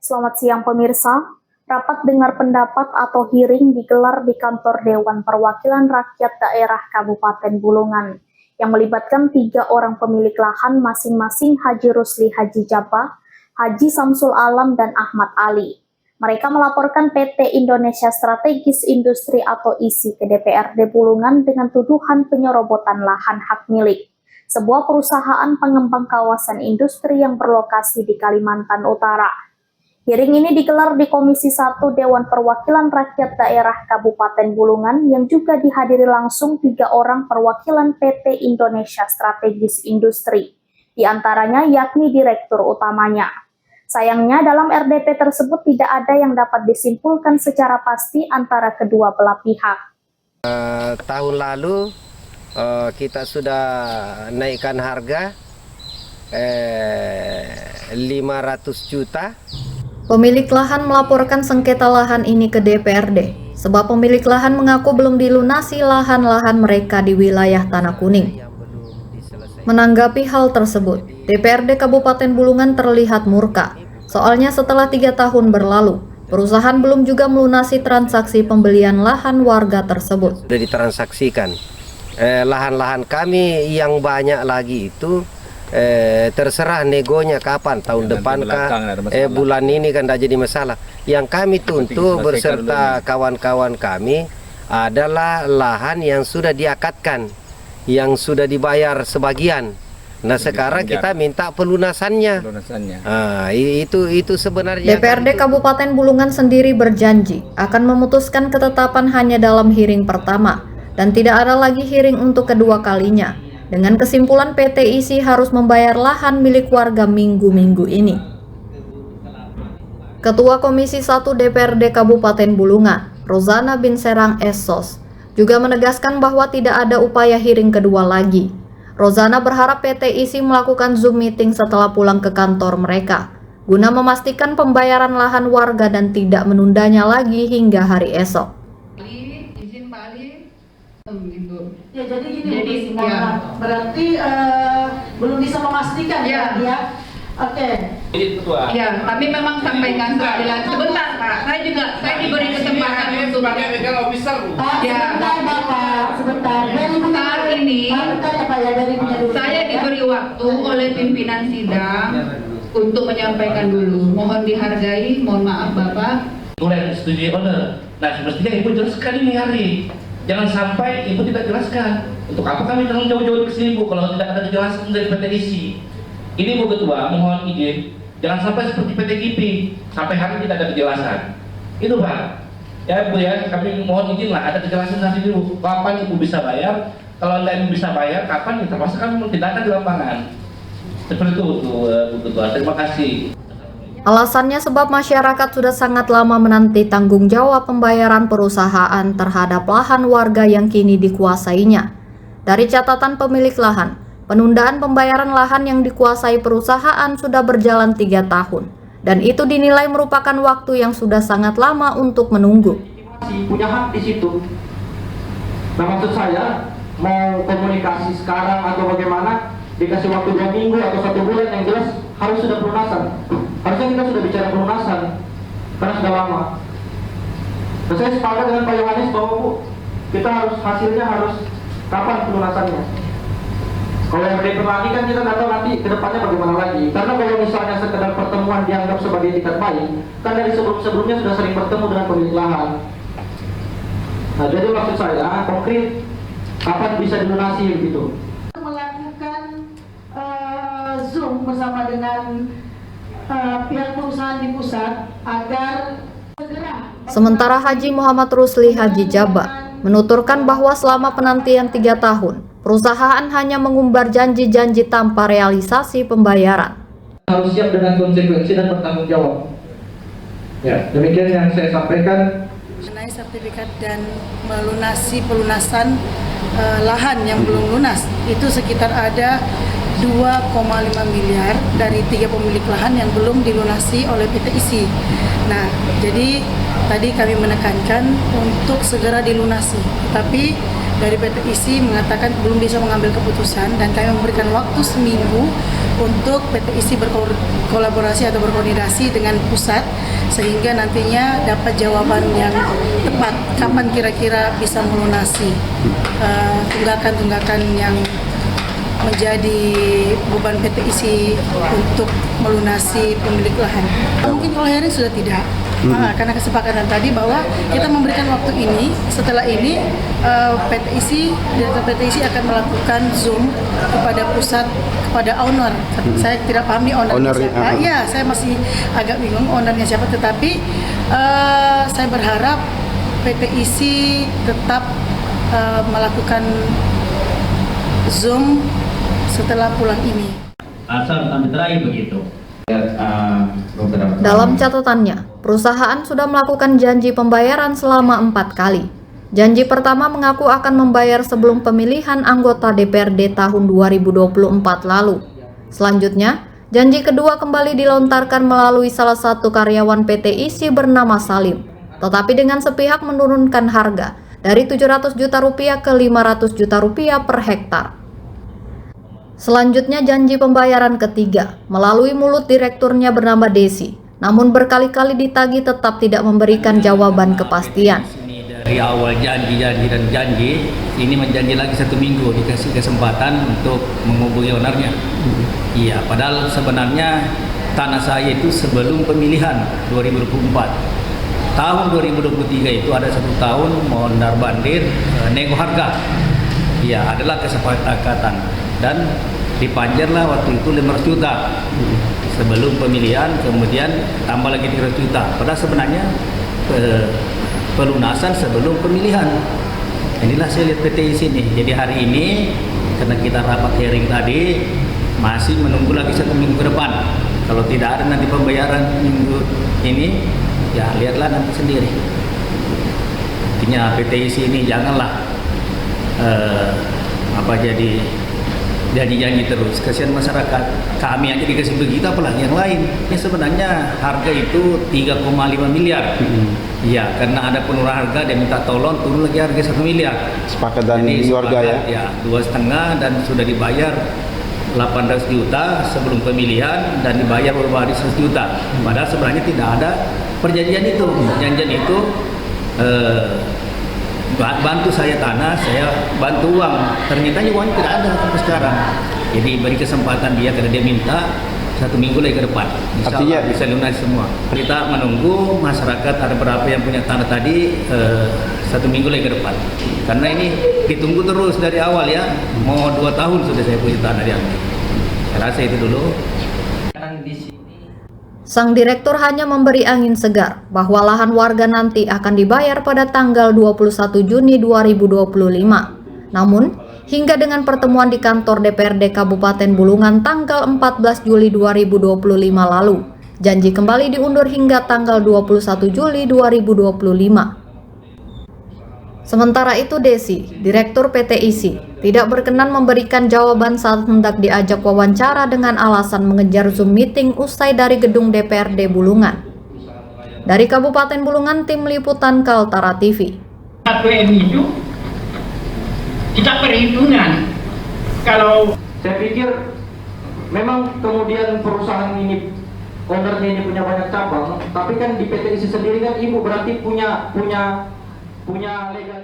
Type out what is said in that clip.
Selamat siang pemirsa. Rapat dengar pendapat atau hearing digelar di kantor Dewan Perwakilan Rakyat Daerah Kabupaten Bulungan yang melibatkan 3 orang pemilik lahan masing-masing Haji Rusli Haji Jabba, Haji Samsul Alam, dan Ahmad Ali. Mereka melaporkan PT Indonesia Strategis Industri atau ISI ke DPRD Bulungan dengan tuduhan penyerobotan lahan hak milik sebuah perusahaan pengembang kawasan industri yang berlokasi di Kalimantan Utara. Hearing ini digelar di Komisi 1 Dewan Perwakilan Rakyat Daerah Kabupaten Bulungan yang juga dihadiri langsung 3 orang perwakilan PT Indonesia Strategis Industri, di antaranya yakni direktur utamanya. Sayangnya dalam RDP tersebut tidak ada yang dapat disimpulkan secara pasti antara kedua belah pihak. Tahun lalu kita sudah naikkan harga 500 juta. Pemilik lahan melaporkan sengketa lahan ini ke DPRD, sebab pemilik lahan mengaku belum dilunasi lahan-lahan mereka di wilayah Tanah Kuning. Menanggapi hal tersebut, DPRD Kabupaten Bulungan terlihat murka. Soalnya setelah 3 tahun berlalu, perusahaan belum juga melunasi transaksi pembelian lahan warga tersebut. Sudah ditransaksikan. Lahan-lahan kami yang banyak lagi itu terserah negonya kapan, tahun depan kah, bulan ini kan tidak jadi masalah. Yang kami tuntut berserta kawan-kawan kami adalah lahan yang sudah diakatkan, yang sudah dibayar sebagian. Nah sekarang kita minta pelunasannya. Itu sebenarnya. DPRD Kabupaten Bulungan sendiri berjanji akan memutuskan ketetapan hanya dalam hearing pertama dan tidak ada lagi hearing untuk kedua kalinya. Dengan kesimpulan PT ISI harus membayar lahan milik warga minggu-minggu ini. Ketua Komisi 1 DPRD Kabupaten Bulungan, Rozana bin Serang Esos, juga menegaskan bahwa tidak ada upaya hearing kedua lagi. Rozana berharap PT ISI melakukan Zoom meeting setelah pulang ke kantor mereka, guna memastikan pembayaran lahan warga dan tidak menundanya lagi hingga hari esok. Ya jadi gini, berarti belum bisa memastikan ya. Oke. Ya, kami memang sampaikan keadilan. Sebentar Pak, saya diberi kesempatan untuk. Ya, sebentar. Saat ini saya diberi waktu oleh pimpinan sidang untuk menyampaikan dulu. Mohon dihargai, mohon maaf Bapak. Mulai studi owner. Nah, semestinya Ibu jelaskan ini hari. Jangan sampai Ibu tidak jelaskan. Untuk apa kami datang jauh-jauh ke sini Bu kalau tidak ada kejelasan dari PT ISI. Ini Bu Ketua, mohon izin. Jangan sampai seperti PT GIP sampai hari tidak ada kejelasan. Itu Pak. Ya Bu ya, kami mohon izin lah ada kejelasan nanti dulu. Kapan Ibu bisa bayar? Kalau Anda bisa bayar, kapan kita pasti kami tindakan di lapangan. Seperti itu Bu Ketua. Terima kasih. Alasannya sebab masyarakat sudah sangat lama menanti tanggung jawab pembayaran perusahaan terhadap lahan warga yang kini dikuasainya. Dari catatan pemilik lahan, penundaan pembayaran lahan yang dikuasai perusahaan sudah berjalan 3 tahun, dan itu dinilai merupakan waktu yang sudah sangat lama untuk menunggu. Punya hak di situ. Nah maksud saya, mau komunikasi sekarang atau bagaimana, dikasih waktu 2 minggu atau 1 bulan, yang jelas harus sudah pelunasan. Harusnya kita sudah bicara pelunasan karena sudah lama. Dan saya sepakat dengan Pak Yohanes bahwa Bu, kita hasilnya harus kapan pelunasannya. Kalau yang DP lagi kan kita nggak tahu nanti kedepannya bagaimana lagi. Karena kalau misalnya sekedar pertemuan dianggap sebagai itikat baik, kan dari sebelum-sebelumnya sudah sering bertemu dengan pemilik lahan. Nah jadi maksud saya konkret kapan bisa dilunasi gitu. Melakukan Zoom bersama dengan pihak perusahaan di pusat agar segera. Sementara Haji Muhammad Rusli Haji Jabba menuturkan bahwa selama penantian 3 tahun, perusahaan hanya mengumbar janji-janji tanpa realisasi pembayaran. Harus siap dengan konsekuensi dan bertanggung jawab. Ya, demikian yang saya sampaikan. Mengenai sertifikat dan melunasi pelunasan lahan yang belum lunas, itu sekitar ada 2,5 miliar dari 3 pemilik lahan yang belum dilunasi oleh PT ISI. Nah, jadi tadi kami menekankan untuk segera dilunasi. Tapi dari PT ISI mengatakan belum bisa mengambil keputusan dan kami memberikan waktu seminggu untuk PT ISI berkolaborasi atau berkoordinasi dengan pusat sehingga nantinya dapat jawaban yang tepat kapan kira-kira bisa melunasi tunggakan-tunggakan yang menjadi beban PT ISI untuk melunasi pemilik lahan. Mungkin kalau hearing sudah tidak, karena kesepakatan tadi bahwa kita memberikan waktu ini, setelah ini PT ISI, Direktur PT ISI akan melakukan Zoom kepada pusat, kepada owner. Saya tidak paham nih ownernya siapa. Ya, saya masih agak bingung ownernya siapa, tetapi saya berharap PT ISI tetap melakukan Zoom setelah pulang ini. Asal kami terakhir begitu. Dalam catatannya, perusahaan sudah melakukan janji pembayaran selama 4 kali. Janji pertama mengaku akan membayar sebelum pemilihan anggota DPRD tahun 2024 lalu. Selanjutnya, janji kedua kembali dilontarkan melalui salah satu karyawan PT ISI bernama Salim, tetapi dengan sepihak menurunkan harga dari 700 juta rupiah ke 500 juta rupiah per hektar. Selanjutnya janji pembayaran ketiga melalui mulut direkturnya bernama Desi, namun berkali-kali ditagih tetap tidak memberikan jawaban kepastian. Dari awal janji, ini menjanji lagi 1 minggu dikasih kesempatan untuk menghubungi ownernya. Iya, padahal sebenarnya tanah saya itu sebelum pemilihan 2024. Tahun 2023 itu ada 1 tahun mondar bandir nego harga. Iya, adalah kesepakatan dan dipanjarlah waktu itu 500 juta sebelum pemilihan, kemudian tambah lagi 300 juta. Padahal sebenarnya pelunasan sebelum pemilihan. Inilah saya lihat PT ISI nih. Jadi hari ini karena kita rapat hearing tadi masih menunggu lagi 1 minggu ke depan. Kalau tidak ada nanti pembayaran minggu ini, ya lihatlah nanti sendiri. Artinya PT ISI ini janganlah janji-janji terus, kasihan masyarakat. Kami aja dikasih begitu, apalagi yang lain. Ini sebenarnya harga itu 3,5 miliar. Iya, karena ada penurunan harga, dia minta tolong turun lagi harga 1 miliar. Sepakat dan warga ya? Ya, 2,5 dan sudah dibayar 800 juta sebelum pemilihan dan dibayar beberapa hari 100 juta. Padahal sebenarnya tidak ada perjanjian itu. Perjanjian itu bantu saya tanah, saya bantu uang. Ternyata uangnya tidak ada sampai sekarang. Jadi beri kesempatan dia karena dia minta 1 minggu lagi ke depan. Artinya bisa lunasi semua. Kita menunggu masyarakat ada berapa yang punya tanah tadi 1 minggu lagi ke depan. Karena ini ditunggu terus dari awal ya. Mau 2 tahun sudah saya punya tanah diambil. Saya rasa itu dulu. Sang direktur hanya memberi angin segar bahwa lahan warga nanti akan dibayar pada tanggal 21 Juni 2025. Namun, hingga dengan pertemuan di kantor DPRD Kabupaten Bulungan tanggal 14 Juli 2025 lalu, janji kembali diundur hingga tanggal 21 Juli 2025. Sementara itu Desi, Direktur PT ISI, tidak berkenan memberikan jawaban saat hendak diajak wawancara dengan alasan mengejar Zoom meeting usai dari gedung DPRD Bulungan. Dari Kabupaten Bulungan, Tim Liputan Kaltara TV. APM itu kita perhitungan. Kalau saya pikir memang kemudian perusahaan ini ownernya ini punya banyak cabang, tapi kan di PT ISI sendiri kan ibu berarti punya legal.